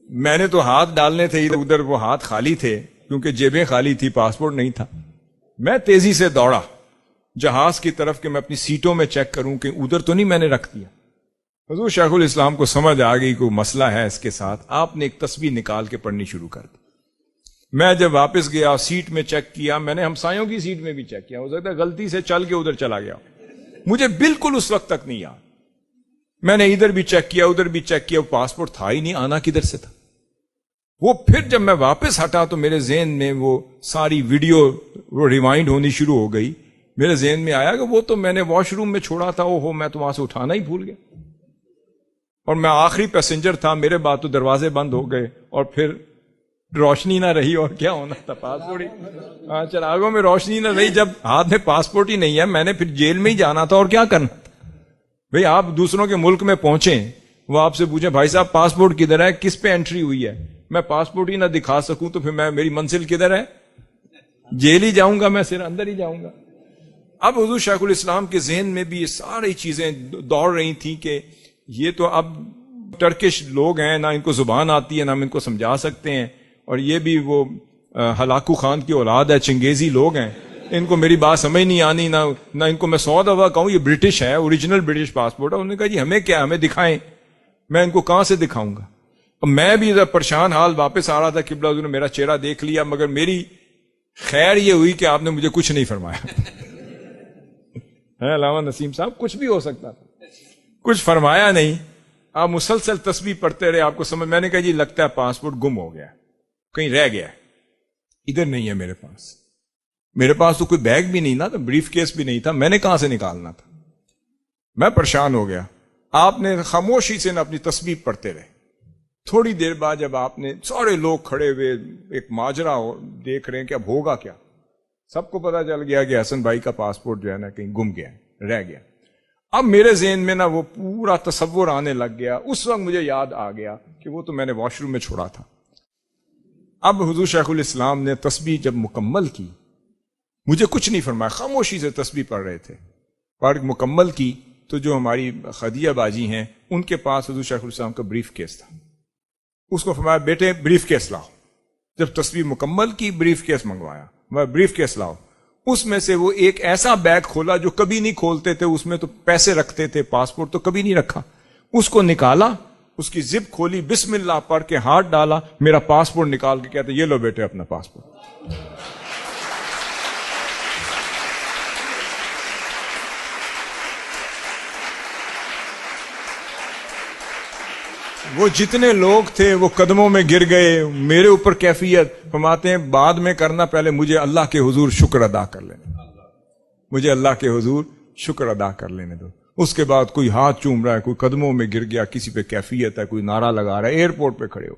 میں نے تو ہاتھ ڈالنے تھے ادھر ادھر، وہ ہاتھ خالی تھے کیونکہ جیبیں خالی تھی، پاسپورٹ نہیں تھا. میں تیزی سے دوڑا جہاز کی طرف کہ میں اپنی سیٹوں میں چیک کروں کہ ادھر تو نہیں میں نے رکھ دیا. حضور شیخ الاسلام کو سمجھ آ گئی کوئی مسئلہ ہے اس کے ساتھ. آپ نے ایک تسبیح نکال کے پڑھنی شروع کر دی. میں جب واپس گیا سیٹ میں چیک کیا، میں نے ہمسایوں کی سیٹ میں بھی چیک کیا، ہو سکتا ہے غلطی سے چل کے ادھر چلا گیا، مجھے بالکل اس وقت تک نہیں یاد. میں نے ادھر بھی چیک کیا ادھر بھی چیک کیا، وہ پاسپورٹ تھا ہی نہیں، آنا کدھر سے تھا. وہ پھر جب میں واپس ہٹا تو میرے ذہن میں وہ ساری ویڈیو وہ ریوائنڈ ہونی شروع ہو گئی. میرے ذہن میں آیا کہ وہ تو میں نے واش روم میں چھوڑا تھا، اوہو میں تو وہاں سے اٹھانا ہی بھول گیا، اور میں آخری پیسنجر تھا. میرے بعد تو دروازے بند ہو گئے اور پھر روشنی نہ رہی، اور کیا ہونا تھا، پاسپورٹ ہی چراغوں میں روشنی نہ رہی. جب ہاتھ میں پاسپورٹ ہی نہیں ہے، میں نے پھر جیل میں ہی جانا تھا اور کیا کرنا تھا. بھئی آپ دوسروں کے ملک میں پہنچیں، وہ آپ سے پوچھیں بھائی صاحب پاسپورٹ کدھر ہے، کس پہ انٹری ہوئی ہے، میں پاسپورٹ ہی نہ دکھا سکوں تو پھر میری منزل کدھر ہے، جیل ہی جاؤں گا، میں صرف اندر ہی جاؤں گا. اب حضور شیخ الاسلام کے ذہن میں بھی یہ ساری چیزیں دوڑ رہی تھیں کہ یہ تو اب ٹرکش لوگ ہیں، نہ ان کو زبان آتی ہے نہ ہم ان کو سمجھا سکتے ہیں، اور یہ بھی وہ ہلاکو خان کی اولاد ہے، چنگیزی لوگ ہیں، ان کو میری بات سمجھ نہیں آنی، نہ ان کو میں 100 دفعہ کہوں یہ برٹش ہے، اوریجنل برٹش پاسپورٹ ہے. انہوں نے کہا جی ہمیں کیا، ہمیں دکھائیں، میں ان کو کہاں سے دکھاؤں گا. اب میں بھی پریشان حال واپس آ رہا تھا، قبلہ حضور نے میرا چہرہ دیکھ لیا، مگر میری خیر یہ ہوئی کہ آپ نے مجھے کچھ نہیں فرمایا. علامہ نسیم صاحب کچھ بھی ہو سکتا تھا، کچھ فرمایا نہیں. آپ مسلسل تسبیح پڑھتے رہے، آپ کو سمجھ. میں نے کہا جی لگتا ہے پاسپورٹ گم ہو گیا، کہیں رہ گیا، ادھر نہیں ہے میرے پاس. میرے پاس تو کوئی بیگ بھی نہیں تھا، بریف کیس بھی نہیں تھا، میں نے کہاں سے نکالنا تھا. میں پریشان ہو گیا. آپ نے خاموشی سے اپنی تسبیح پڑھتے رہے. تھوڑی دیر بعد جب آپ نے سارے لوگ کھڑے ہوئے ایک ماجرا دیکھ رہے ہیں کہ اب ہوگا کیا، سب کو پتا چل گیا کہ حسن بھائی کا پاسپورٹ جو ہے نا کہیں گم گیا، رہ گیا. اب میرے ذہن میں نا وہ پورا تصور آنے لگ گیا. اس وقت مجھے یاد آ گیا کہ وہ تو میں نے واش روم میں چھوڑا تھا. اب حضور شیخ الاسلام نے تسبیح جب مکمل کی، مجھے کچھ نہیں فرمایا، خاموشی سے تسبیح پڑھ رہے تھے. پڑھ مکمل کی تو جو ہماری خدیجہ باجی ہیں ان کے پاس حضور شیخ الاسلام کا بریف کیس تھا. اس کو فرمایا بیٹے بریف کیس لاؤ. جب تسبیح مکمل کی بریف کیس منگوایا، میں بریف کیس لاؤ. اس میں سے وہ ایک ایسا بیگ کھولا جو کبھی نہیں کھولتے تھے، اس میں تو پیسے رکھتے تھے، پاسپورٹ تو کبھی نہیں رکھا. اس کو نکالا، اس کی زپ کھولی، بسم اللہ پڑھ کے ہاتھ ڈالا، میرا پاسپورٹ نکال کے کہتے یہ لو بیٹے اپنا پاسپورٹ. وہ جتنے لوگ تھے وہ قدموں میں گر گئے. میرے اوپر کیفیت فرماتے ہیں بعد میں کرنا، پہلے مجھے اللہ کے حضور شکر ادا کر لینے، مجھے اللہ کے حضور شکر ادا کر لینے دو. اس کے بعد کوئی ہاتھ چوم رہا ہے، کوئی قدموں میں گر گیا، کسی پہ کیفیت ہے، کوئی نعرہ لگا رہا ہے، ایئرپورٹ پہ کھڑے ہو.